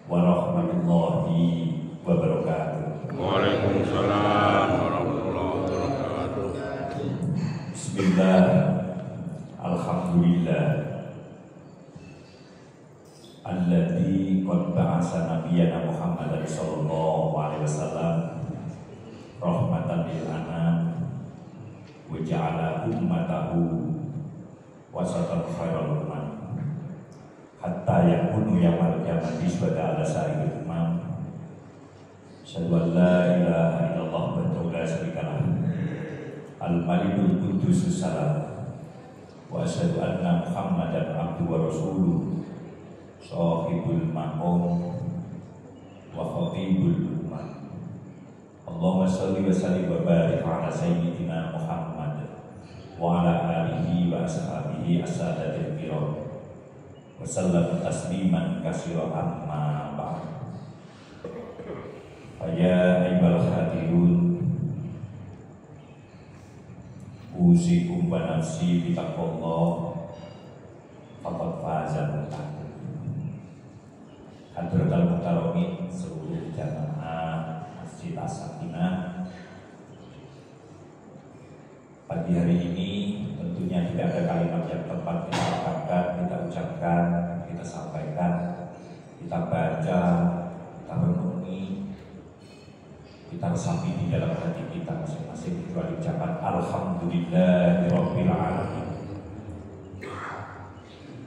warahmatullahi wabarakatuh. Waalaikumsalam warahmatullahi wabarakatuh. Bismillah, alhamdulillah alladzi qad ba'atsa nabiyyana Muhammadan sallallahu alaihi wasallam rahmatan lil anam wa ja'ala ummatahu wasatan khairal umam hatta yakunu yaumil qiyamati syuhada ala sa'iril umam. Asyhadu an la ilaha illallah wa la syarika lah al-malikul qudusus salam wa asyhadu anna Muhammadan abduhu wa rasuluh shahibul maqam wa khatibul ummah. Allahumma shalli wa sallim wa barik ala sayyidina Muhammad wa ala alihi wa ashabihi as-sadatil kiram wa sallam tasliman katsiran amma ba'd. Ya ayyuhal hadirun, usikum wa nafsi bitaqwallah faqad fazal muttaqin. Hadratul mukarramin, seluruh jamaah Masjid As-Sakinah, pagi hari ini tentunya tidak ada kalimat yang tepat kita katakan, kita ucapkan, kita sampaikan, kita baca, kita renungi, kita resapi di dalam hati kita masing-masing kecuali ucapan alhamdulillahirabbil alamin,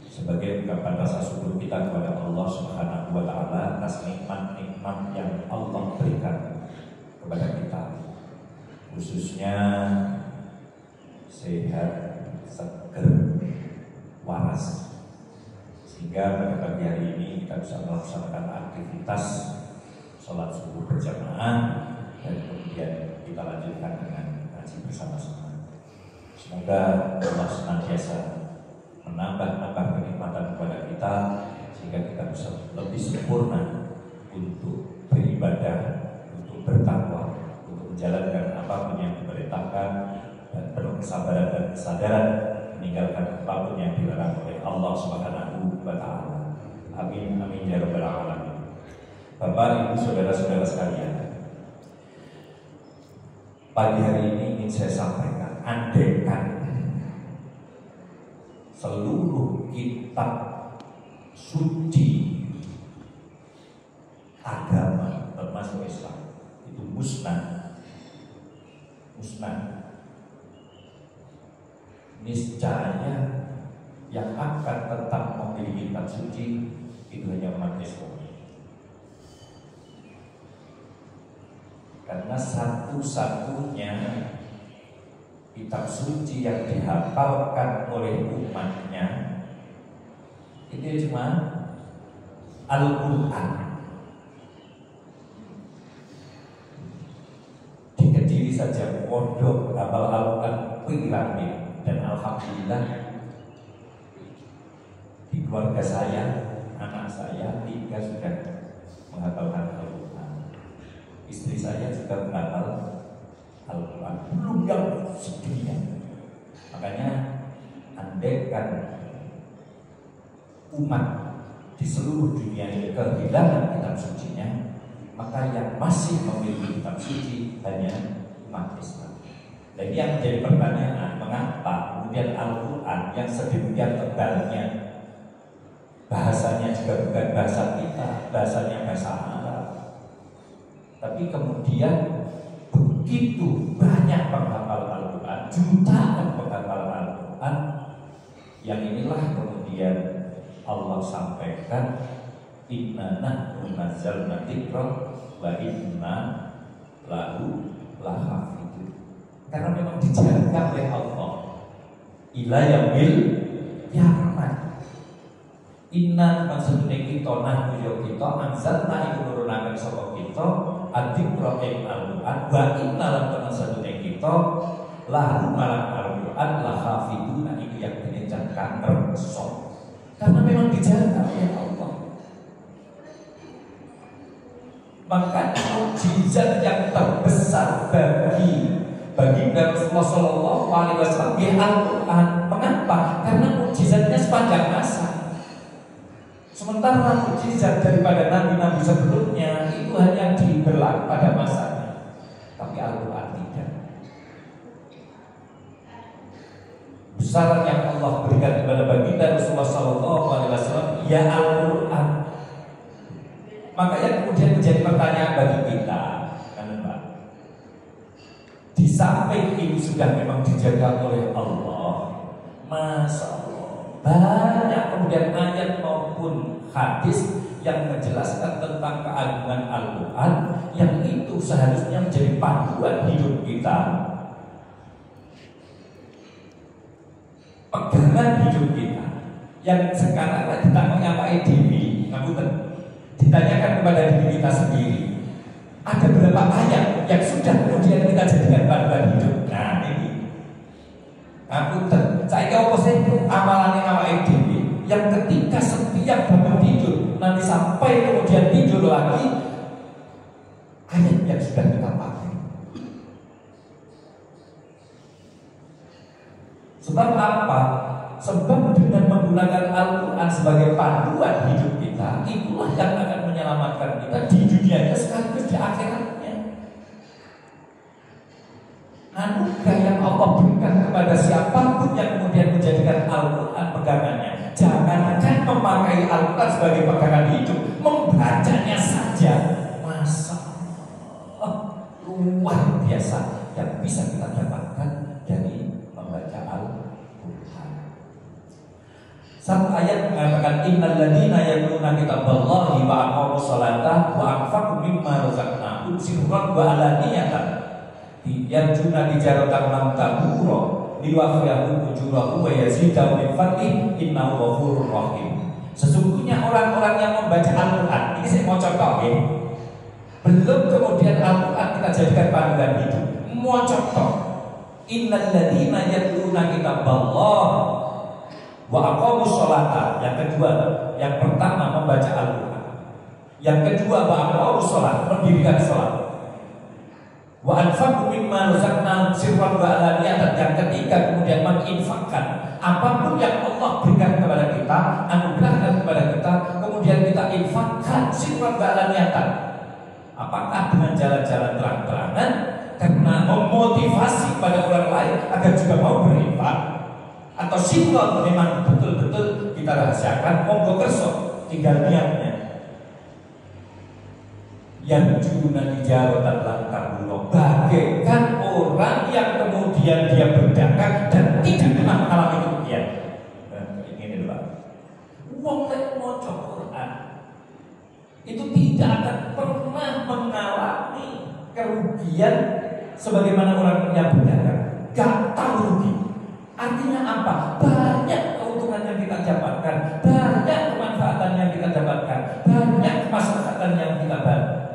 sebagai ungkapan rasa syukur kita kepada Allah Subhanahu wa taala atas nikmat-nikmat yang Allah berikan kepada kita, khususnya sehat, seger, waras, sehingga pada pagi hari ini kita bisa melaksanakan aktivitas sholat subuh berjamaah dan kemudian kita lanjutkan dengan ngaji bersama-sama. Semoga Allah senantiasa menambah kenikmatan kepada kita sehingga kita bisa lebih sempurna untuk beribadah, untuk bertakwa, untuk menjalankan apapun yang diperintahkan dan penuh kesabaran dan kesadaran meninggalkan apapun yang dilarang oleh Allah Subhanahu wa taala. Amin amin ya rabbal alamin. Bapak, Ibu, saudara-saudara sekalian, pagi hari ini ingin saya sampaikan, andaikan seluruh kitab suci agama termasuk Islam itu musnah, niscaya yang akan tetap memiliki kitab suci itu hanya umat Islam. Karena satu-satunya kitab suci yang dihafalkan oleh umatnya itu cuma Al-Quran. Di Kediri saja pondok hafal Al-Quran piramid, dan alhamdulillah di keluarga saya, anak saya 3 sudah menghafalkan Al-Quran. Istri saya juga menghafal Al-Quran, belum yang sedunia. Makanya andaikan umat di seluruh dunia ini kehilangan kitab sucinya, maka yang masih memiliki kitab suci hanya umat Islam. Dan ini yang menjadi pertanyaan, mengapa kemudian Al-Quran yang sedemikian tebalnya, bahasanya juga bukan bahasa kita, bahasanya bahasa Arab, tapi kemudian begitu banyak penghafal Al-Quran, jutaan penghafal Al-Quran, yang inilah kemudian Allah sampaikan inna nahnu nazzalna dzikra wa inna lahu lahafidun. Karena memang dijaga oleh Allah ila yaumil kiamat. Inna maksudnya kita nahnu kita anzalna iku nurunaken sapa kita adzikra ing Al-Quran wa inna lan maksudnya kita lahu malang Al-Quran lahafidun, itu yang dijaga kersa. Karena memang dijaga oleh Allah. Maka mukjizat yang terbesar bagi Rasulullah Shallallahu Alaihi Wasallam Al-Quran. Mengapa? Karena mukjizatnya sepanjang masa. Sementara mukjizat daripada nabi-nabi sebelumnya itu hanya diberlaku pada masanya, tapi Al-Quran tidak. Besaran yang Allah berikan kepada baginda Rasulullah SAW, ya Al-Quran. Makanya kemudian menjadi pertanyaan bagi kita, kan Pak? Di samping ini sudah memang dijaga oleh Allah, Masya Allah, banyak kemudian ayat maupun hadis yang menjelaskan tentang keagungan Al-Quran, yang itu seharusnya menjadi panduan hidup kita, pegangan hidup kita. Yang sekarang kita menyampaikan diri, ditanyakan kepada diri kita sendiri, ada berapa ayat yang sudah kemudian kita jadikan panduan hidup. Nah ini saya kau sih amalannya awake dhewe yang ketika setiap bangun tidur nanti sampai kemudian tidur lagi ayat yang sudah kita pakai. Sebab apa? Sebab dengan menggunakan Al-Quran sebagai panduan hidup kita, itulah yang akan menyelamatkan kita di dunianya sekaligus di akhiratnya. Anugerah yang Allah berikan kepada siapapun yang kemudian menjadikan Al-Quran pegangannya. Jangankan memakai Al-Quran sebagai pegangan hidup, membacanya saja, Masya Allah, luar biasa yang bisa kita dapatkan dari membaca Al-Quran. Satu ayat mengatakan innal ladzina yatluna kitaballahi wa aqamus sholata wa anfaqu mimma razaqnahum sirran wa alaniyatan yarjuna tijaratan lam tabura liwafiyahum ujurahum wa yazidahum min fadlih innahu ghafurur rahim. Sesungguhnya orang-orang yang membaca Al-Quran, ini saya mau contoh ya, belum kemudian Al-Quran kita jadikan panduan hidup, mau contoh innal ladzina yatluna kitaballah wa aqamus sholata. Yang kedua, yang pertama membaca Al-Quran, yang kedua wa aqamus sholat, mendirikan sholat, wa anfaqu mimma razaqnahum sirran wa alaniyatan. Yang ketiga kemudian menginfakkan apapun yang Allah berikan kepada kita, anugerahkan kepada kita, kemudian kita infakkan sirran wa alaniyatan. Apakah dengan jalan-jalan terang-terangan karena memotivasi pada orang lain agar juga mau berinfak, atau sirran memang betul-betul kita rahasiakan, monggo kerso tinggal niatnya. Yang juna tijaratan lan tabura, bagaikan orang yang kemudian dia berdagang dan tidak pernah mengalami kerugian. Ini Pak, wong nek maca Quran itu tidak akan pernah mengalami kerugian sebagaimana orang yang berdagang, gak tahu rugi. Artinya apa? Banyak keuntungan yang kita dapatkan, banyak kemanfaatan yang kita dapatkan, banyak kemaslahatan yang kita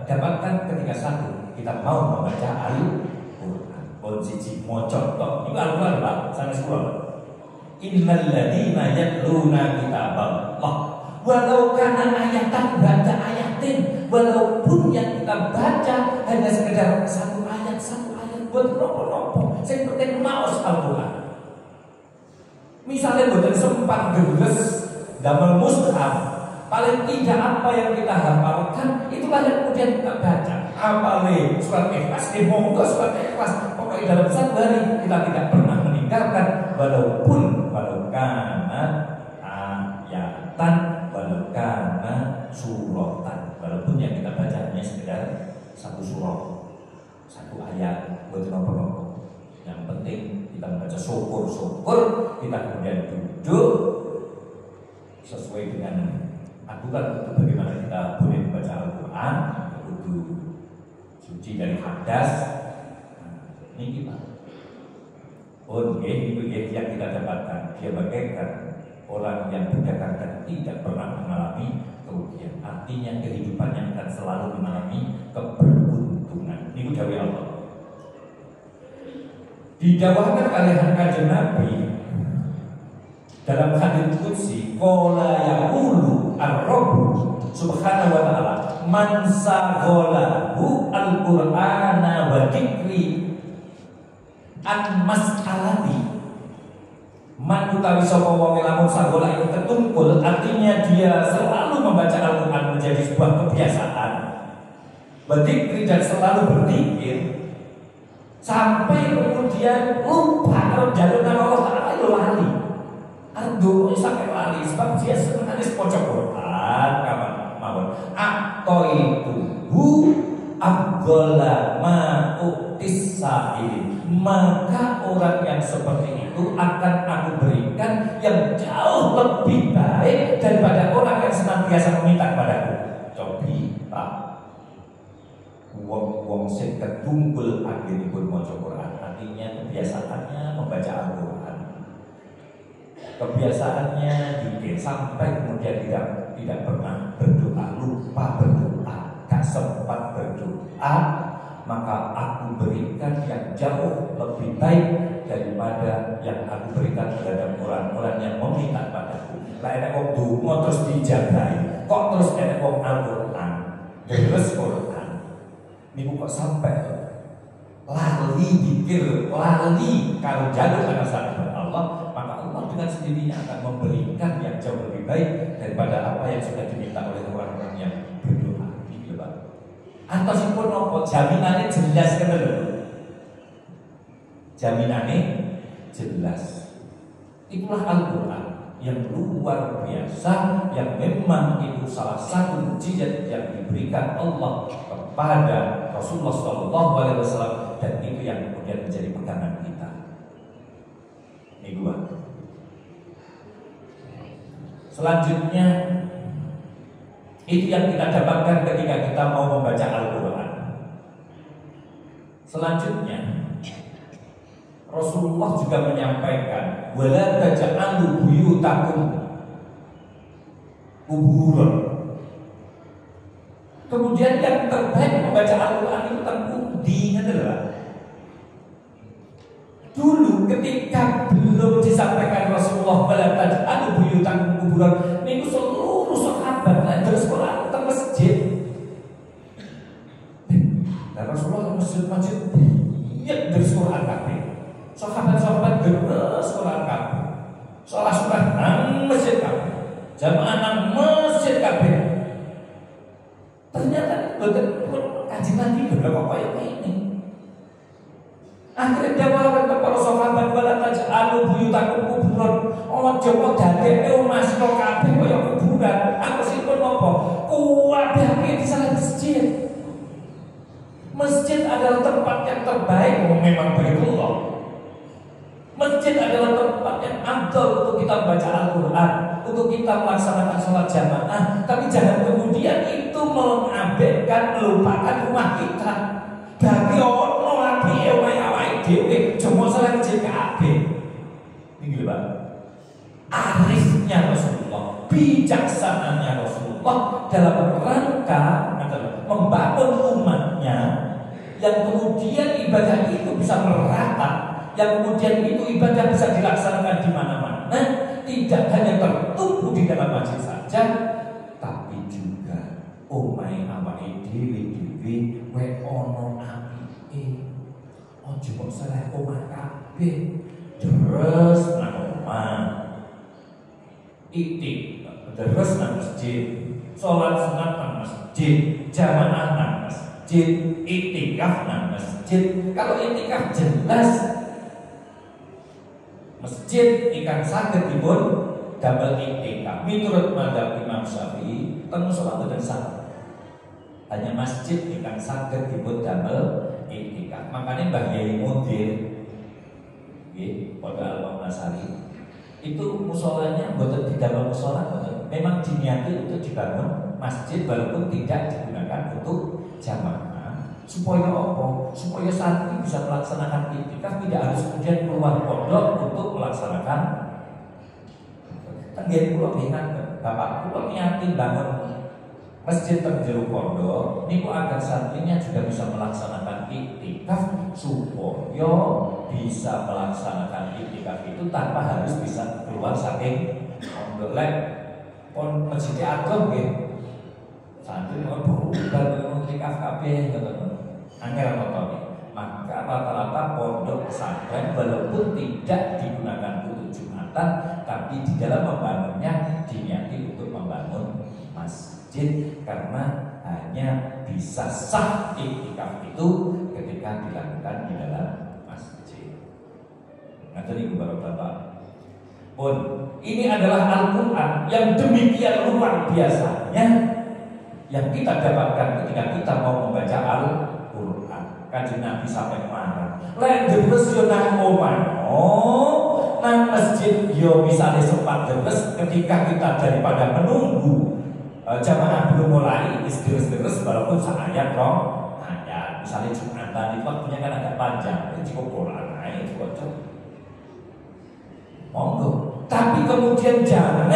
dapatkan ketika satu kita mau membaca Al-Quran. Siji mau contoh ini Al-Quran Pak, sanes kula. Innal ladzina yatluna kitaballah walau kana ayatan baca ayatin, walaupun yang kita baca hanya sekedar satu ayat buat nopo-nopo, sing penting maos Al-Quran. Misalnya buatan sempat geles damel mushaf, paling tidak apa yang kita hafalkan itulah yang kemudian kita baca. Apalagi surat Ikhlas, monggo surat Ikhlas. Pokoknya dalam satu hari kita tidak pernah meninggalkan walau kana ayatan, walau kana suratan, walaupun yang kita baca hanya sekedar satu surah, satu ayat, buat nopo-nopo. Yang penting kita membaca syukur, kita kemudian duduk sesuai dengan aturan untuk bagaimana kita boleh membaca Al-Quran, wudhu, suci dari hadas. Ini kita itu yang kita dapatkan. Dia bagaikan orang yang berdagang dan tidak pernah mengalami kerugian. Artinya kehidupannya akan selalu mengalami keberuntungan. Ini dawuh Allah. Didawahkan oleh Kanjeng Nabi dalam hadits qudsi, qala yaqulu ar-rabb subhanahu wa ta'ala man saghalahu al-qur'ana wa dzikri an mas'alati Man utawi sapa wong lamun sagola itu ketungkul, artinya dia selalu membaca Al-Qur'an menjadi sebuah kebiasaan. Berzikir dan selalu berzikir sampai kemudian lupa kalau jalur nama Allah Ta'ala itu lali. Aduh, sampai lali sebab dia sebenarnya maca Quran kawan mawon. Atau itu afdhala ma utis sa'il, maka orang yang seperti itu akan aku berikan yang jauh lebih baik daripada orang yang senantiasa meminta kepadaku. Cobi Pak, wong sing ketungkul anggenipun maca Quran, artinya kebiasaannya membaca Al-Quran, kebiasaannya zikir sampai kemudian tidak pernah berdoa, lupa berdoa, gak sempat berdoa, maka aku berikan yang jauh lebih baik daripada yang aku berikan terhadap orang-orang yang meminta padaku. Lah enek wong donga terus dijabahi, kok terus enek wong Al-Qur'an, terus Quran. Niku kok sampai lali pikir, lali kalau jalur anak sahabat Allah, maka Allah dengan sendirinya akan memberikan yang jauh lebih baik daripada apa yang sudah diminta oleh orang-orang yang berdoa. Gitu Pak. Atau sipun nopo jaminannya jelas kan lho. Jaminannya jelas. Itulah Al-Qur'an yang luar biasa, yang memang itu salah satu mukjizat yang diberikan Allah kepada Rasulullah SAW, dan itu yang kemudian menjadi pegangan kita. Ini dua. Selanjutnya itu yang kita dapatkan ketika kita mau membaca Al-Quran. Selanjutnya Rasulullah juga menyampaikan, wala taj'alu buyutakum kuburan. Kemudian yang terbaik membaca Al-Quran itu terpundi adalah dulu ketika belum disampaikan Rasulullah wala taj'alu buyutakum kuburan, niku seluruh sahabat terus Quran ke masjid. Dan Rasulullah masjid iya terus Quran kabeh. Sahabat-sahabat terus Quran kabeh. Salah surah nang masjid kabeh. Jamaah nang masjid kabeh. Ternyata betul kajian Nabi beberapa kaya ini. Akhirnya dakwah ke para sahabat, wala taj'alu buyutakum kuburan. Ojo kok dadekne omah sira kabeh kaya kuburan. Aku sipun napa? Kuwabeh di salah masjid. Masjid adalah tempat yang terbaik, memang Baitullah. Masjid adalah tempat yang afdal untuk kita membaca Al-Quran, untuk kita melaksanakan sholat jamaah. Tapi jangan kemudian itu mengabaikan, melupakan rumah kita. Bagi orang lagi omah awake dhewe, cuma salah masjid kabeh. Ini Pak. Arifnya Rasulullah, bijaksananya Rasulullah dalam rangka membangun umatnya, yang kemudian ibadah itu bisa merata, yang kemudian itu ibadah bisa dilaksanakan di mana-mana, tidak hanya tertumpu di dalam masjid saja, tapi juga omahe awake dhewe we ono apike. Ojo kok salah omah kabeh, terus nang omah. Itik terus nang masjid, sholat sunat nang masjid, jamaah nang masjid, itikaf nang masjid. Kalau itikaf jelas masjid ikan saged dipun damel itikaf. Miturut madzhab Imam Syafi'i teng sholat dan sah. Hanya masjid ikan saged dipun damel itikaf. Makanya Mbah Yai Mudir nggih Pondok Al-Nasari itu musolanya bukan didamel musola, memang diniati untuk dibangun masjid walaupun tidak digunakan untuk jamaah. Supaya apa? Supaya santri bisa melaksanakan itikaf, tidak harus kemudian keluar pondok untuk melaksanakan. Tenggen kula ingat bapak kula niatin bangun masjid teng jero pondok niku agar santrinya juga bisa melaksanakan itikaf, supaya bisa melaksanakan itikaf itu tanpa harus bisa keluar saking pondok. Pon masjid agung nggih. Santri mau bukan itikaf kabeh ngoten. Angel motone. Maka rata-rata pondok pesantren walaupun tidak digunakan untuk Jumat, Kalimantan, tapi di dalam membangunnya diniati untuk membangun masjid, karena hanya bisa sah iktikaf itu ketika dilakukan di dalam masjid. Ngaten niku Bapak-bapak. Pun ini adalah Al-Quran yang demikian luar biasanya yang kita dapatkan ketika kita mau membaca Al-Quran. Kanjeng Nabi sampai marah. Lek deres yo nang omah, nang masjid yo misalnya sempat deres ketika kita daripada menunggu jamaah belum mulai, deres-deres walaupun seayat roh ayat. Misalnya Jumatan itu waktunya kan agak panjang, cukup Quran aja cukup. Monggo. Tapi kemudian jangan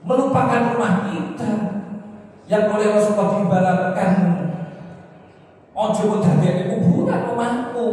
melupakan rumah kita yang oleh Rasulullah diibaratkan ojo modane kuburan omahku.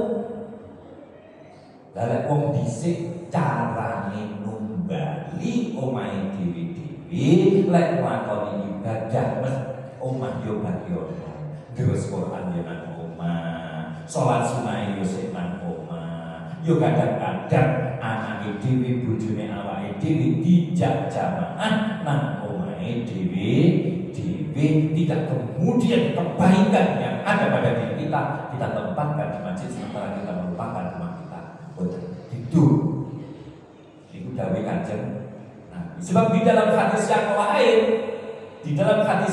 Lah wong dhisik carane numbali omahe dhewe-dhewe lek nglakoni ibadah mes omah yo bagyono. Terus Quran yo nang omah, salat sunah yo sik nang omah. Yo kadang-kadang anake dhewe bojone awake dhewe dijak jamaah nang omahe dhewe-dhewe, tidak kemudian kebaikan yang ada pada diri kita tempatkan di masjid sementara kita melupakan rumah kita. Betul. Itu dawuh Kanjeng Nabi. Sebab di dalam hadis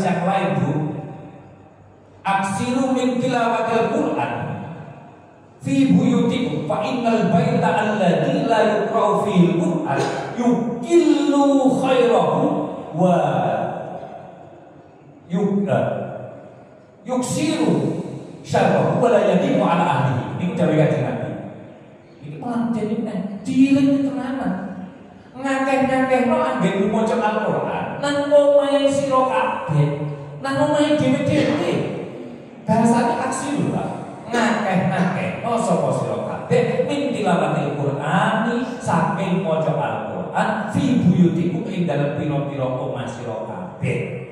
yang lain, Bu, aksiru min tilawatil Quran fi buyutikum fa innal baita alladzi la yuqra'u fihi al-Qur'an yukillu khairahu wa yuksiru syarrahu wa la yadimu ala ahlihi. Ini dawuh Kanjeng Nabi. Iki pancen iki diiling tenanan. Ngakeh-ngakehno anggen maca Al-Qur'an nang omahe sira kabeh, nang omahe dhewe-dhewe. Bahasane aksiru, Pak. Ngakeh-ngakeh sapa sira kabeh min tilawatil Qur'ani, saking maca Al-Qur'an fi buyutikum ing dalem pira-pira omah sira kabeh.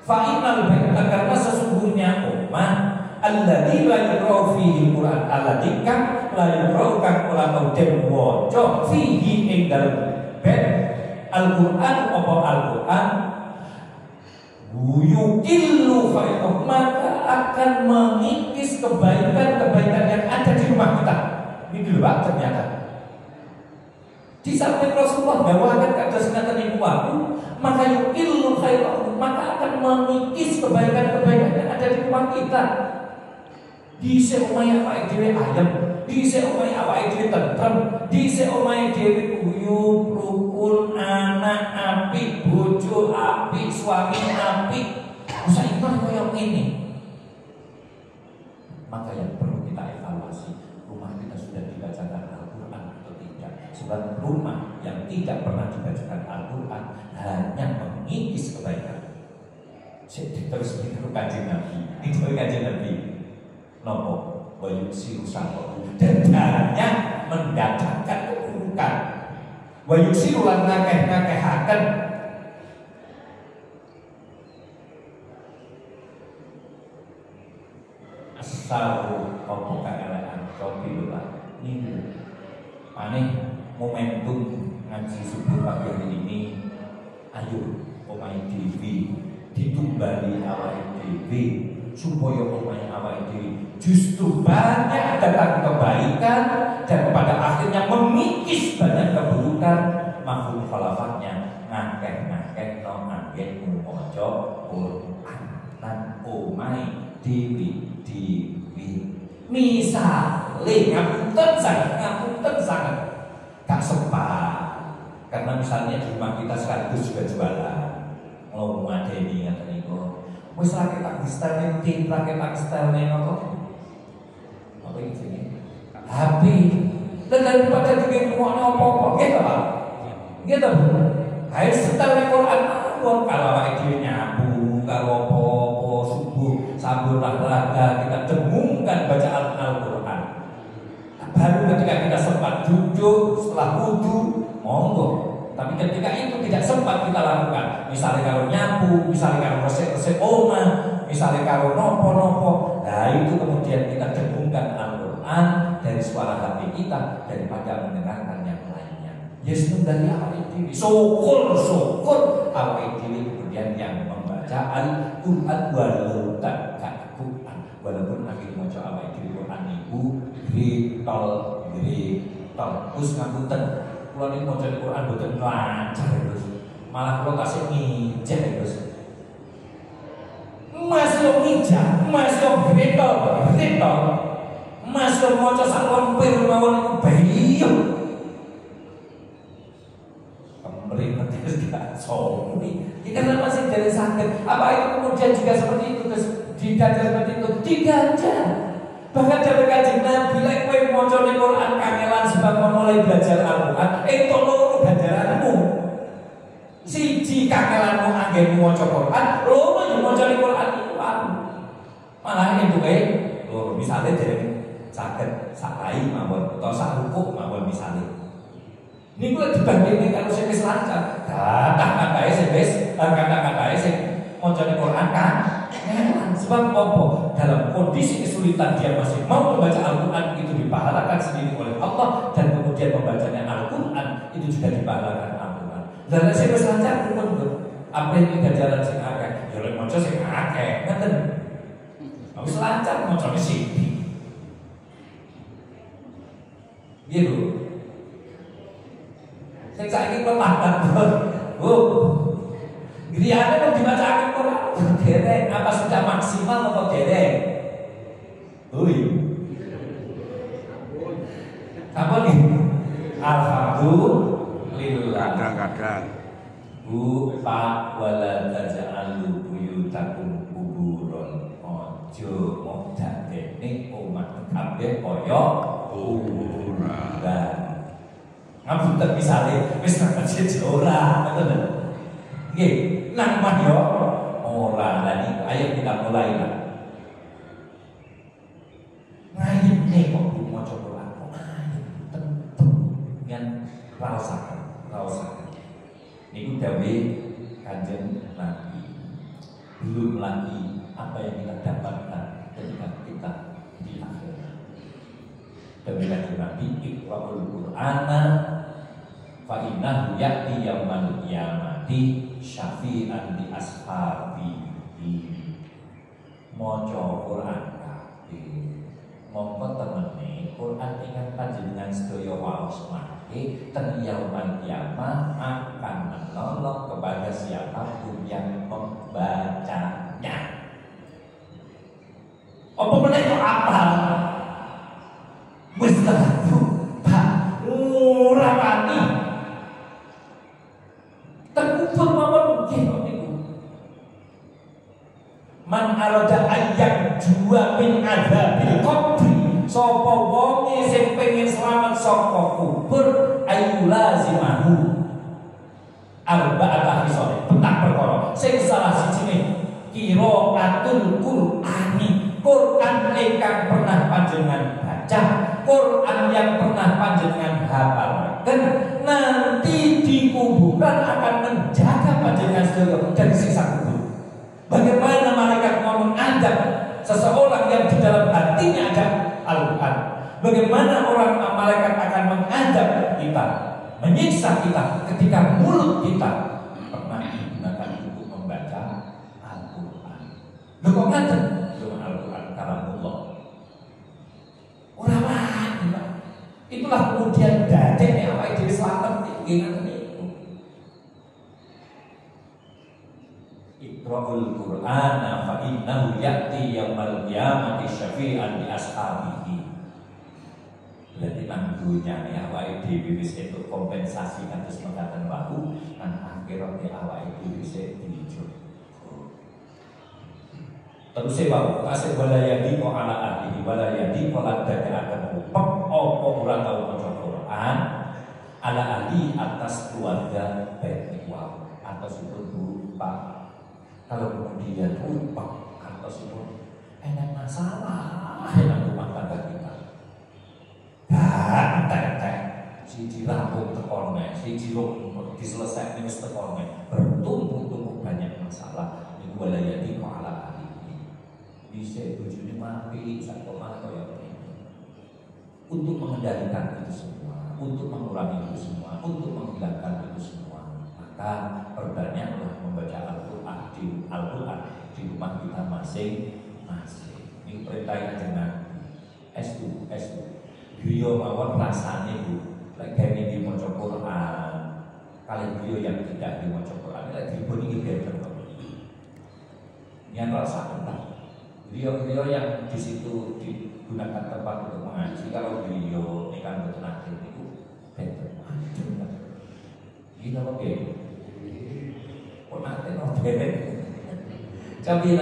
Fa innal baita, karena sesungguhnya omah alladzi la yuqra'u fihi Al-Qur'an, alladzi kan la yuqra'u kang ora tau den waca fihi ing dalem bait Al-Qur'an apa Al-Qur'an yukillu khairahu, maka akan mengikis kebaikan-kebaikan yang ada di rumah kita. Ini dulu Pak, ternyata di samping Rasulullah dawakan kata senatan ibu aku, maka yukillu khairahu, maka akan mengikis kebaikan-kebaikan yang ada di rumah kita. Dise omahe awake dhewe ayem, dise omahe awake dhewe tentrem, dise omahe dhewe guyub, rukun, anak apik, bojo apik, suami apik. Usah iman koyo ngene. Maka yang perlu kita evaluasi, rumah kita sudah dibacakan Al-Qur'an atau tidak. Sebab rumah yang tidak pernah dibacakan Al-Qur'an hanya mengikis kebaikan. Jadi terus itu Kanjeng Nabi. Itu Kanjeng Nabi. Nopo wayuksi usaha dan hanya mendatangkan keburukan. Wayuksi ulang ngakeh-ngakehaken asal apa kaelekan kopi lho Pak. Ini maneh momentum ngaji subuh pagi hari ini. Ayo omahe dhewe ditumbali awake dhewe supaya omahe awake dhewe justru banyak datang kebaikan dan pada akhirnya mengikis banyak keburukan. Mafhum khalafahnya ngakeh-ngakeh no anggen maca Quran lan omahe dhewe-dhewe. Misale ngapunten sangat gak sempat karena misalnya di rumah kita sekaligus juga jualan ngomong ngadeni ngaten niku wis ra ketak distelne tim ra ketak distelne apa ini HP dan daripada bikin rumahnya apa-apa gitu Pak gitu ayo setel Quran kalau awake dhewe nyabu kalau apa-apa subuh sambil olahraga kita dengungkan bacaan Al-Quran. Baru ketika kita sempat duduk setelah wudu monggo, tapi ketika itu tidak sempat kita lakukan, misalnya kalau nyapu, misalnya kalau resik-resik omah, misalnya kalau nopo-nopo, nah itu kemudian kita dengungkan Al-Quran dari suara hati kita daripada mendengarkan yang lain. Yes, dari awake dhewe. Syukur awake dhewe kemudian yang membaca Al-Qur'an walaupun walaupun lagi maca awake dhewe Quran niku gritol. Gus ngapunten, kula niku maca Quran boten lancar, Gus. Malah kula tasih ngijah, Gus. Mas yo ngijah, Mas yo gritol. Mas yo maca sak lempir mawon bayem. Kita masih dari sakit. Apa itu kemudian juga seperti itu terus digajar seperti itu? Digajar. Bahkan dari kajian Nabi, lek kowe maca Quran kangelan sebab memulai belajar Al-Quran, itu loro ganjaranmu. Siji kangelanmu anggenmu maca Quran, loro yo maca Quran itu malah itu loro misale dari saged sakai mawon utawa sak rukuk mawon misale. Ini gue dibandingin kalau saya wis lancar, kata-kata sing maca Quran kan, sebab apa? Dalam kondisi kesulitan dia masih mau membaca Al-Quran itu dipahala sendiri oleh Allah dan kemudian membacanya Al-Quran itu juga dipahala Al-Quran. Dan saya wis lancar pun apa ini ganjaran sing akeh, ya lek maca sing akeh, ngoten. Wis lancar macane sithik. Gitu. Sing saiki pelatan, griyane mau dibaca Al-Quran dereng apa sudah maksimal atau dereng? Apa nih? Alhamdulillah. Kadang-kadang Bu Pak wala taj'alu buyutakum kuburon. Ojo mau dadekne omah kabeh kaya kuburan. Ngapunten misale wis nang masjid ora, ngoten. Nggih, nang omah yo ora. Lah niku ayo kita mulai lah. Ngayene kok maca Quran kok tentu yen raosaken. Niku dawuh Kanjeng Nabi. Belum lagi apa yang kita dapatkan ketika kita di akhirat. Dawuh Kanjeng Nabi, Iqra'ul Qur'ana fa innahu ya'ti yaumal qiyamati syafi'an li ashabihi. Maca Quran kabeh. Monggo temene Quran ingkang panjenengan sedaya waos mangke ten yaumal qiyamah akan menolong kepada siapapun yang membacanya. Apa meneh kok apal? Wis tahu Pak ora wani terkubur mawon nggih niku. Man arada ayyak jua min adzabil qabri, sapa wonge sing pengen slamet saka kubur ayu lazimahu arba'ata hisab, petang perkara sing salah sijine qiraatul Qur'ani, Quran ingkang pernah panjenengan baca, Quran yang pernah panjenengan hafalkan, nanti di kuburan akan menjaga panjenengan sedaya dari siksa kubur. Bagaimana malaikat mau mengadab seseorang yang di dalam hatinya ada Al-Quran? Bagaimana orang malaikat akan mengadab kita, menyiksa kita ketika mulut kita pernah digunakan untuk membaca Al-Quran? Lho kok ngaten? Al-Quran kalamullah. Ora wani, Pak. Itulah kemudian dadekne awake dhewe slamet nggih ngoten niku. Iqra'ul Qur'ana fa innahu ya'ti yaumal qiyamati syafi'an li ashabihi. Berarti nang dunyane awake dhewe wis entuk kompensasi kados mekaten wau, nang akhirate awake dhewe wis diijo. Terus sebab kasih walayadi ko ala ahli walayadi ko ladaki akan upek opo ora tau maca Quran ala ahli atas keluarga baik wow atas itu lupa. Kalau kemudian upek atas itu enak masalah enak rumah tangga kita. Dan tek siji rampung tekone siji rung diselesaikan wis tekone bertumpuk-tumpuk banyak masalah niku walayadi ko ala bisa bojone mati satu mata ya untuk mengendalikan itu semua untuk mengurangi itu semua, untuk menghilangkan itu semua. Maka perbanyaklah membaca Al-Quran di rumah kita masing-masing. Ini perintah Kanjeng Nabi. S2. Beliau mawon rasane Bu, lek kene iki maca Quran, kalian beliau yang tidak maca Quran, lek dipun iki benten. Yang rasakan tak? Beliau yang di situ digunakan tempat untuk mengaji, kalau beliau ini kan betul akhir itu benten. Ini apa dia? Kok nanti benten? Tapi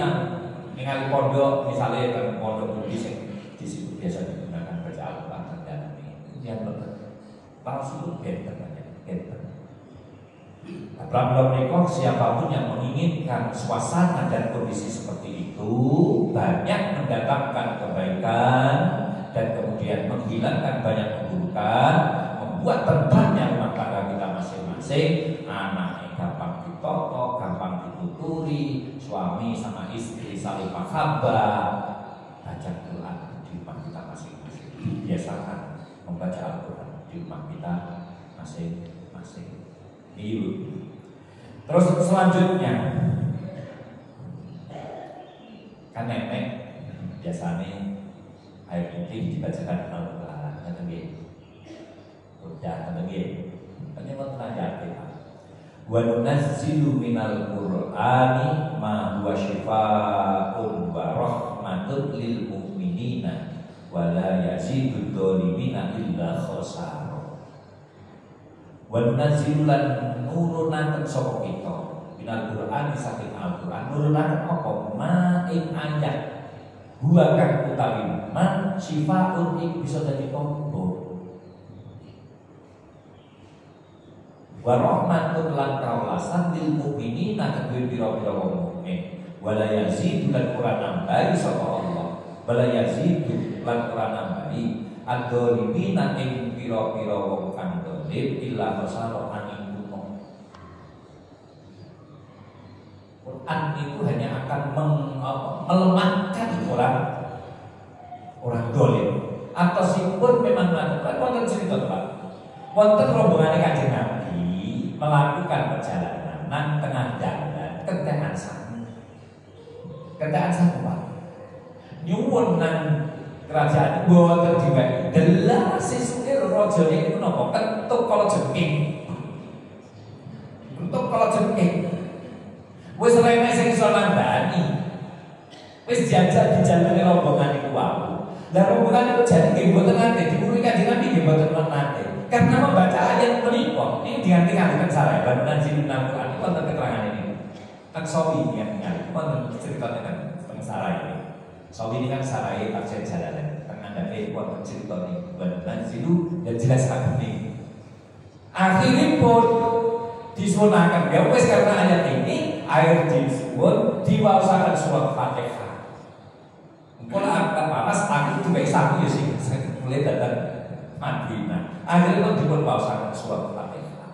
ningali pondok, misalnya kan pondok Buddhis di situ biasa digunakan baca Al-Quran dan yang palsu benten. Belum siapapun yang menginginkan suasana dan kondisi seperti itu banyak mendatangkan kebaikan dan kemudian menghilangkan banyak keburukan, membuat tenangnya rumah tangga kita masing-masing, anaknya gampang ditoto, gampang dituturi, suami sama istri saling mahabbah, baca Quran di rumah kita masing-masing. Biasakan membaca Al-Quran di rumah kita masing-masing. Terus selanjutnya kan nenek biasanya air putih dibacakan Al-Quran, kata dia, udah kata dia, kan yang mau tanya kita. Wa nunazzilu minal Qur'ani ma huwa syifaa'un wa rahmatun lil mu'minina wa la yazidud dhalimina illa khasara. Wa nunazzilu lan nurunaken sapa kita minal Qur'an saking Al-Qur'an, nurunaken apa ma ing ayat huwa kang utawi man syifaun ing bisa dadi tombo wa rahmatun lan kaulasan lil mukminina kedue pira-pira wong mukmin wala yazidu lan ora nambahi sapa Allah wala yazidu lan ora nambahi ad-dhalimina ing pira-pira wong kang dolim illa khasara angin kuno. Quran itu hanya akan melemahkan orang dolim. Atau sipun memang melakukan wonten cerita Pak. Wonten rombongan Kanjeng Nabi melakukan perjalanan nang tengah jalan kentekan sangu. Kentekan sangu Pak. Nyuwun nang kerajaan boten diwehi. Delah sisuke rajane iku napa? Kentuk kala jengking. Kentuk kala jengking. Wis rene sing iso nandani. Wis jajal dijalani rombongan iku wae. Lah rombongan iku jane nggih boten nate diurusi Kanjeng Nabi nggih boten nate. Karena membaca ayat menika ini diganti-gantikan salah. Banan sing nang Quran wonten keterangan ini. Kan sawi yang ngali wonten cerita tentang sarai ini. Sawi ini kan sarai tafsir Jalalain. Tengah dari wonten cerita ini banan silu dan jelaskan ini. Akhirnya pun disunakan ya wis karena ayat ini air disuwun diwaosaken surat Fatihah. Kula angkat panas aku juga saku ya sih mulai datang Madinah. Akhirnya pun dipun waosaken surat Fatihah.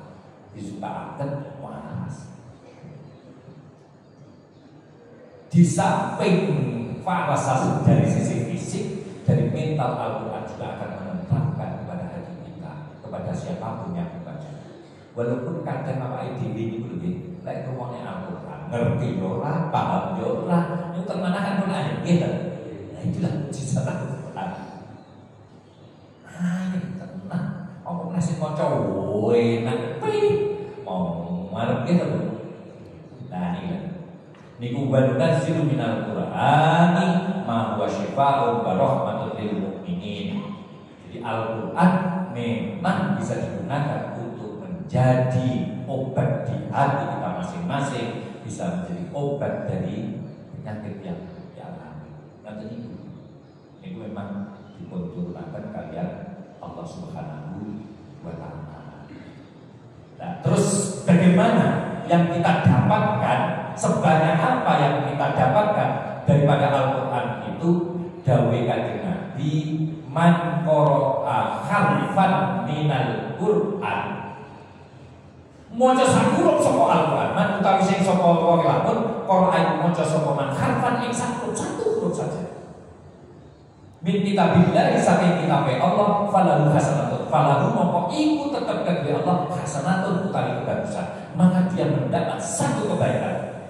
Disukaaken panas. Di samping farasah dari sisi fisik, dari mental Al-Quran juga akan menentangkan kepada hati kita, kepada siapapun yang membaca. Walaupun kadang apa itu lebih lek rumahnya Al-Quran, ngerti ora, paham ora, itu termanakan pun aja gitu. Nah itulah mujizat Al-Quran. Tenang, apa nasi maca enak, mau marep gitu. Nah ini niku banunazzilu minal Qur'ani ma huwa syifaa'un wa rahmatun lil mu'minin. Jadi Al-Qur'an memang bisa digunakan untuk menjadi obat di hati kita masing-masing, bisa menjadi obat dari penyakit yang dialami. Nanti itu memang dipunturunkan kalian Allah Subhanahu wa Ta'ala. Nah, terus bagaimana yang kita dapatkan, sebanyak apa yang kita dapatkan daripada Al-Quran itu? Dawe Kanjeng Nabi, man qara'a harfan minal Qur'an, maca sak huruf saka Al-Quran, man utawi sing saka wong lamun qara'a maca saka man harfan ing satu huruf saja min kitabillah saking kitabe Allah falahu hasanatun falahu mongko iku tetep kedue Allah hasanatun utawi kebagusan, maka dia mendapat satu kebaikan.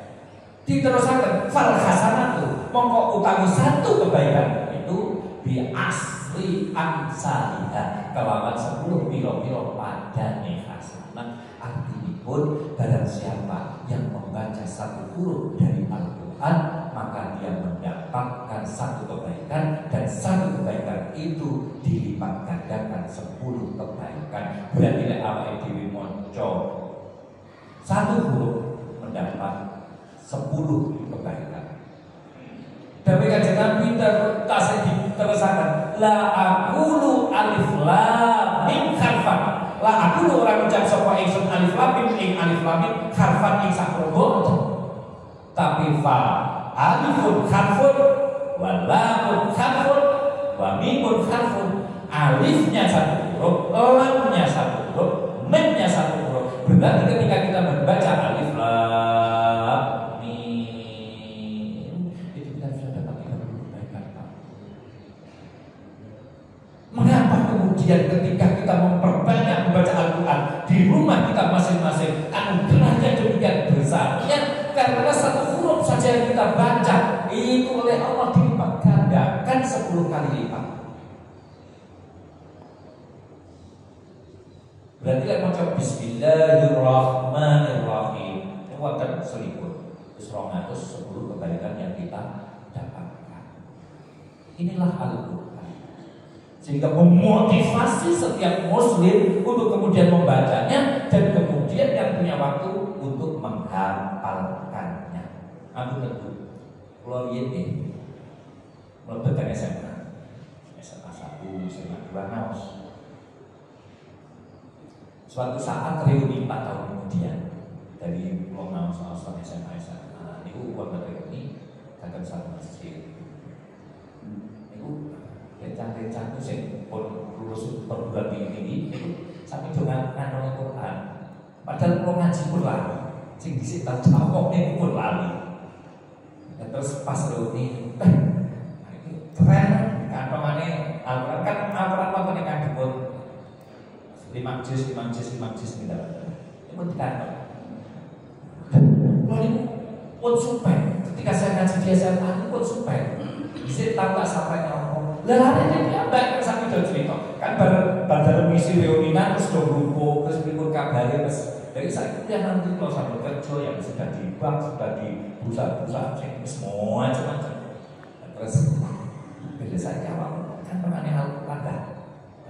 Diterusaken fal hasanatu mongko utawi satu kebaikan itu bi asli amsalihah kelawan 10 piro-piro padane hasanah. Artinipun barang siapa yang membaca satu huruf dari Al-Quran maka dia mendapatkan satu kebaikan, dan satu kebaikan itu dilipat gandakan 10 kebaikan. Berarti lek awake dhewe maca satu huruf mendapat 10 kebaikan. Tapi kanjeng Nabi tasih diterusaken la aqulu alif lam mim harfan. La aqulu ora ngucap sapa ingsun alif lam mim ing alif lam mim harfan ing sakrobo. Tapi fa alifun harfun wa lamun harfun wa mimun harfun. Alifnya satu huruf, lamnya satu huruf, mimnya satu huruf. Berarti ketika kita membaca alif lam mim itu kita sudah dapat 30 kebaikan. Mengapa kemudian ketika kita memperbanyak membaca Al-Quran di rumah kita masing-masing anugerahnya demikian besarnya? Karena satu huruf saja yang kita baca itu oleh Allah dilipat gandakan 10 kali lipat. Berarti lek maca bismillahirrahmanirrahim itu akan seliput 210 kebaikan yang kita dapatkan. Inilah Al-Quran, sehingga memotivasi setiap muslim untuk kemudian membacanya dan kemudian yang punya waktu untuk menghafalkannya. Aku tentu kalau ini mlebu SMA 1, SMA 2 naos. Suatu saat reuni 4 tahun kemudian dari pulau naos SMA niku wonten reuni datang satu masjid. Niku rencana-rencana sing pun lulus perguruan tinggi niku sampe dongan nang Al-Quran. Padahal kalau ngaji pun lali, sing dhisik tak cakokne pun lali. Dan terus pas reuni, keren kantongane Al-Quran kan Al-Quran wonten ing kandhepun 5 juz gitu. Itu pun dikantong. Lalu pun supaya ketika saya ngaji di SMA itu pun supaya bisa tahu tak sampai ngomong. Lalu dia baik sampai udah cerita. Kan pada misi reunian terus udah grupo terus berikut kabarnya terus dari saya itu yang nanti kalau sambil kerja yang sudah di bank, sudah di pusat-pusat semua macam-macam. Terus beda saya awal kan pernah Al-Quran dah.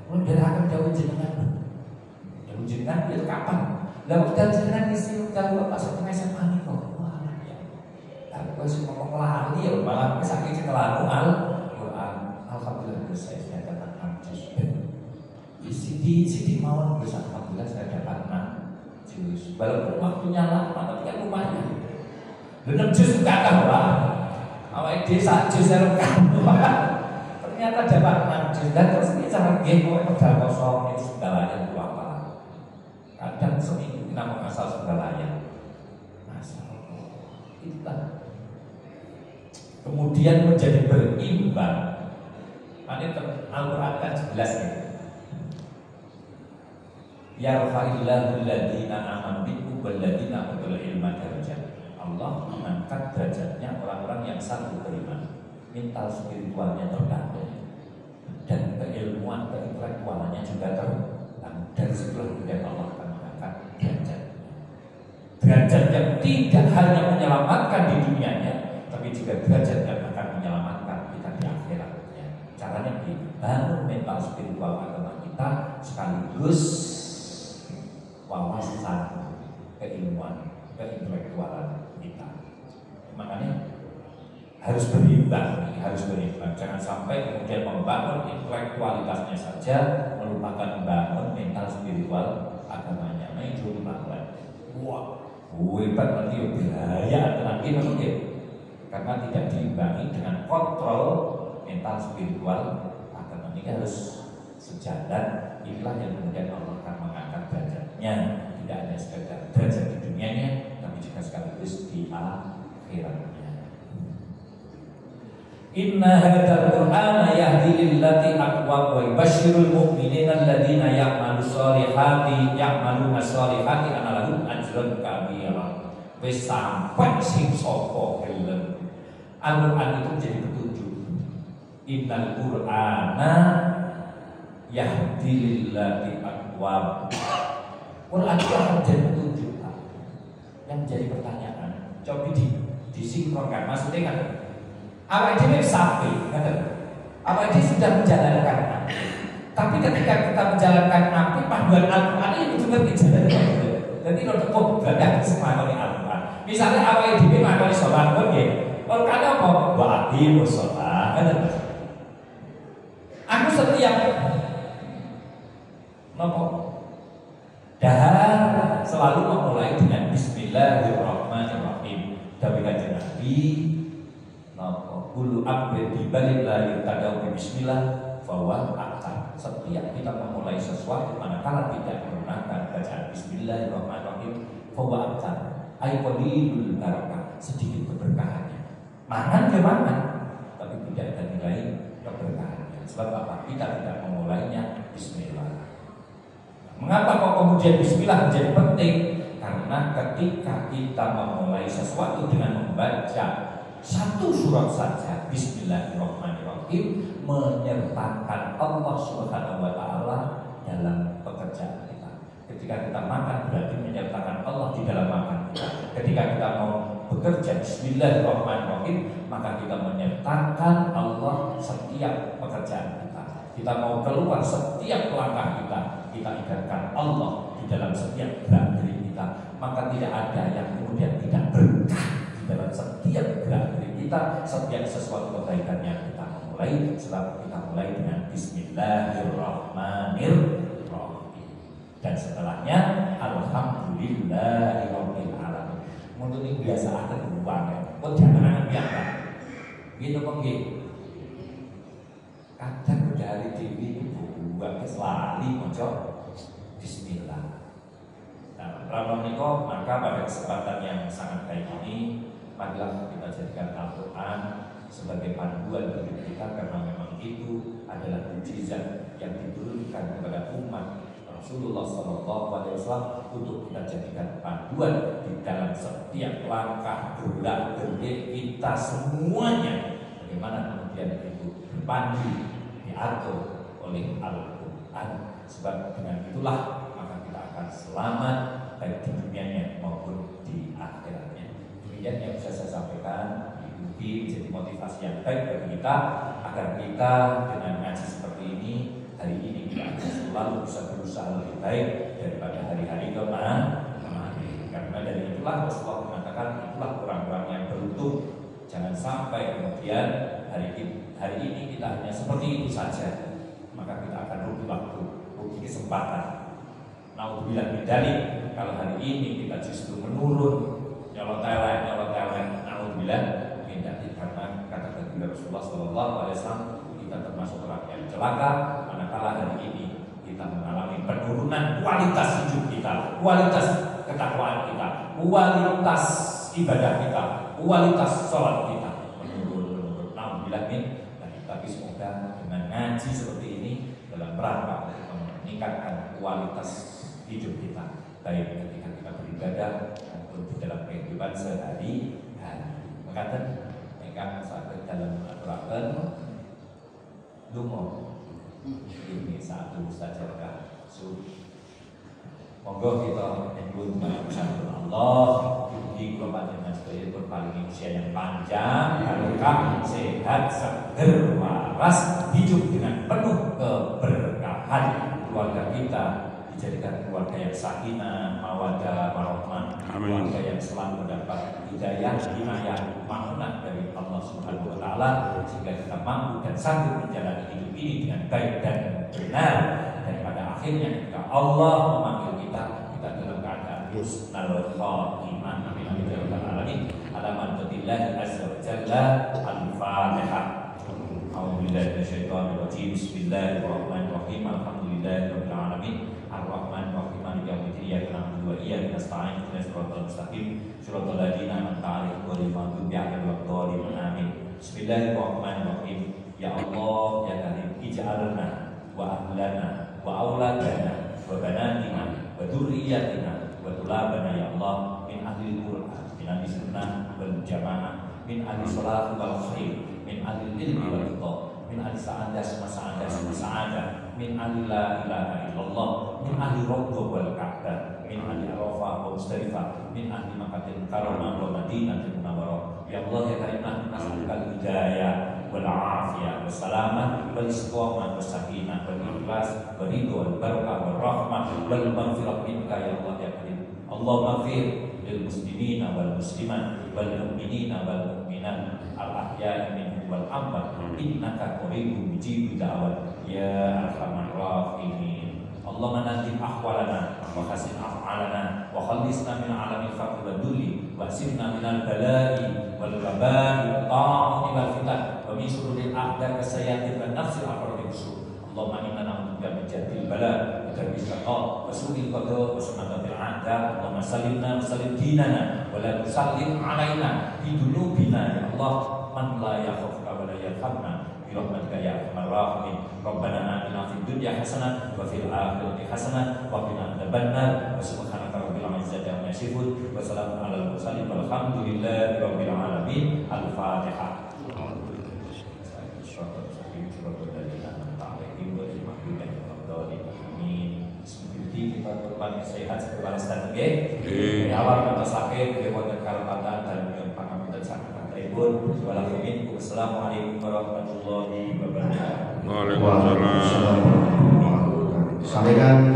Lalu dia akan jauh jenengan. Jenengan itu kapan? Lalu kita jenengan isi kalau pas setengah SMA nih kok. Wah ya. Tapi kalau sih ngomong lali ya malah sakit kelalu Al-Quran. Alhamdulillah saya dapat 6 juz. Di sini mawon bisa alhamdulillah saya dapat 6 juz. Walaupun waktunya lama tapi kan lumayan. 6 juz kata lah. Awal desa juz kan. Ternyata dapat 6 juz dan terus ini cara game modal kosong itu segalanya itu apa? Kadang seminggu kita mengasal segalanya. Masalah itulah. Kemudian menjadi berimbang. Ini Al-Quran kan jelas ya. Yarfa'illahu alladziina aamanu minkum walladzina utul ilma darajat. Allah mengangkat derajatnya orang-orang yang satu beriman. Mental spiritualnya terbangun dan keilmuan keintelektualnya juga terbangun. Dari situlah kemudian Allah akan mengangkat derajat yang tidak hanya menyelamatkan di dunianya, tapi juga derajat yang akan menyelamatkan kita di akhiratnya. Caranya dibangun mental spiritual agama kita sekaligus wawasan keilmuan keintelektualan kita. Makanya harus berimbang, Jangan sampai kemudian membangun intelektualitasnya saja, melupakan membangun mental spiritual agamanya. Nah itu dibangun. Wah, hebat nanti bahaya nanti mungkin karena tidak diimbangi dengan kontrol mental spiritual agama ini harus sejalan. Inilah yang kemudian Allah akan mengangkat derajatnya, tidak hanya sekedar derajat di dunianya, tapi juga sekaligus di akhiratnya. Inna hadzal Qur'ana yahdi lillati aqwam wa yubashshirul mu'minina alladziina ya'maluna sholihati anna lahum ajran kabira. Wis sampai sing sapa gelem. Al-Qur'an itu jadi petunjuk. Innal Qur'ana yahdi lillati aqwam. Quran itu akan jadi petunjuk. Yang jadi pertanyaan, coba disinkronkan. Maksudnya kan awak ini sapi, awak ini sudah menjalankan api. Tapi ketika kita menjalankan api, panduan Al-Quran ini juga dijalankan. Jadi kalau berada semua di Al-Quran. Misalnya awak ini mengakoni sholat, kalau kalian mau buat sholat, aku setiap dahar selalu memulai dengan Bismillahirrahmanirrahim. Dari kanjeng Nabi, Kulu abdi dibalik la yutadau bismillah fawa aktar. Setiap kita memulai sesuatu manakala tidak menggunakan bacaan Bismillahirrahmanirrahim fawa aktar. Aiqalilul barakah, sedikit keberkahannya. Mangan ke mangan, tapi tidak ada nilai keberkahannya. Sebab apa? Kita tidak memulainya Bismillah. Mengapa kok kemudian Bismillah menjadi penting? Karena ketika kita memulai sesuatu dengan membaca satu surat saja Bismillahirrahmanirrahim menyertakan Allah Subhanahu wa taala dalam pekerjaan kita. Ketika kita makan berarti menyertakan Allah di dalam makan kita. Ketika kita mau bekerja Bismillahirrahmanirrahim maka kita menyertakan Allah setiap pekerjaan kita. Kita mau keluar setiap langkah kita ikatkan Allah di dalam setiap gerak-gerik kita. Maka tidak ada yang kemudian tidak berkah dalam setiap gerak gerik kita, setiap sesuatu kebaikan yang kita memulai, setelah kita mulai dengan Bismillahirrahmanirrahim dan setelahnya Alhamdulillahirabbil alamin. Untuk ini biasa ada uang ya. Kok jangan biasa. Gitu kok gitu. Kadang dari TV buat keselali moco Bismillah. Nah, Ramoniko maka pada kesempatan yang sangat baik ini marilah kita jadikan Al-Quran sebagai panduan bagi kita, karena memang itu adalah mukjizat yang diturunkan kepada umat Rasulullah SAW untuk kita jadikan panduan di dalam setiap langkah gerak-gerik kita semuanya. Bagaimana kemudian itu berpandu diatur oleh Al-Quran. Sebab dengan itulah maka kita akan selamat baik di dunianya maupun di akhiratnya. Yang bisa saya sampaikan ini menjadi motivasi yang baik bagi kita agar kita dengan ngaji seperti ini hari ini kita akan selalu bisa berusaha lebih baik daripada hari-hari kemarin. Karena dari itulah Rasulullah mengatakan itulah orang-orang yang beruntung. Jangan sampai kemudian hari ini kita hanya seperti itu saja, maka kita akan rugi waktu, rugi kesempatan. Naudzubillah min dzalik, kalau hari ini kita justru menurun nyolot-elek, naudzubillah min dzalik, karena kata baginda Rasulullah SAW kita termasuk orang yang celaka manakala hari ini kita mengalami penurunan kualitas hidup kita, kualitas ketakwaan kita, kualitas ibadah kita, kualitas sholat kita menurun. Naudzubillah min dzalik. Tapi semoga dengan ngaji seperti ini dalam rangka untuk meningkatkan kualitas hidup kita, baik ketika kita beribadah maupun di dalam kehidupan sehari-hari. Maka mereka saat dalam aturakan dungo ini satu saja monggo kita nyebut kepada Allah di kelompoknya sebagai berpaling usia yang panjang, barokah, sehat, seger, waras, hidup dengan penuh keberkahan. Keluarga kita dijadikan keluarga yang sakinah, mawaddah, warahmah, keluarga yang selalu mendapat hidayah, inayah, makna dari Allah Subhanahu wa taala, sehingga kita mampu dan sanggup menjalani hidup ini dengan baik dan benar. Dan pada akhirnya ketika Allah memanggil kita dalam keadaan husnul khatimah. Amin amin ya rabbal alamin. Alhamdulillah azza wa jalla. Al-Fatihah. A'udzubillahi minasyaitonir rajim. Bismillahirrahmanirrahim. Alhamdulillahirabbil alamin. Ar-Rahmanir-Rahim. Maliki yaumiddin. Iyyaka na'budu wa iyyaka nasta'in. Ihdinas siratal mustaqim. Shiratal ladzina an'amta 'alaihim ghairil maghdubi 'alaihim waladdallin. Amin. Bismillahirrahmanirrahim. Ya Allah ya Karim, ij'alna wa ahlana wa auladana wa banatina wa dzurriyyatina wa tulabana ya Allah min ahli Qur'an, min ahli sunnah wal jamaah, min ahli salat wal khair, min ahli ilmi wal ridha, min ahli sa'adah sa'adah, min ahli la ilaha illallah, min ahli rawdah wal ka'bah, min ahli arafah wa mustalifah, min ahli makatil karamah wa madinatil munawwarah. Ya Allah ya Karim, nas'alukal hidayah wal afiyah was salamah wal istiqamah was sakinah wal ikhlas wal ridha wal barakah wal rahmah wal maghfirah minka ya Allah ya Karim. Allahumma ighfir lil muslimina wal muslimat wal mu'minina wal mu'minat al ahya'i minhum wal amwat innaka qaribun mujibud da'wat ya arhamar rahimin. Allahumma najib ahwalana wa hasin af'alana wa khallisna min alamil faqr wal dulli wa simna minal bala'i wal waba'i ta'ani wal fitan wa min syururil a'da kasayatin wa nafsil aqrabil usul. Allahumma inna na'udzubika min jahil bala wa darbil syaqqa wa su'il qada wa samatatil a'da. Allahumma sallimna wa sallim dinana wa la tusallim alaina bi dunubina ya Allah man la yakhafuka wa la yarhamna bi rahmatika ya arhamar rahimin. Rabbana atina fid dunya hasanah wa fil akhirati hasanah wa qina adzabannar. Wa subhanaka rabbil izzati amma yasifun wa salamun alal mursalin walhamdulillahi rabbil alamin. Al-Fatihah. Kita berbanyak sehat sekeluarga dan awal kata sakit, kewatan karapatan dan pangapunten sakit ibu. Wassalamualaikum warahmatullahi wabarakatuh. Waalaikumsalam. Sampaikan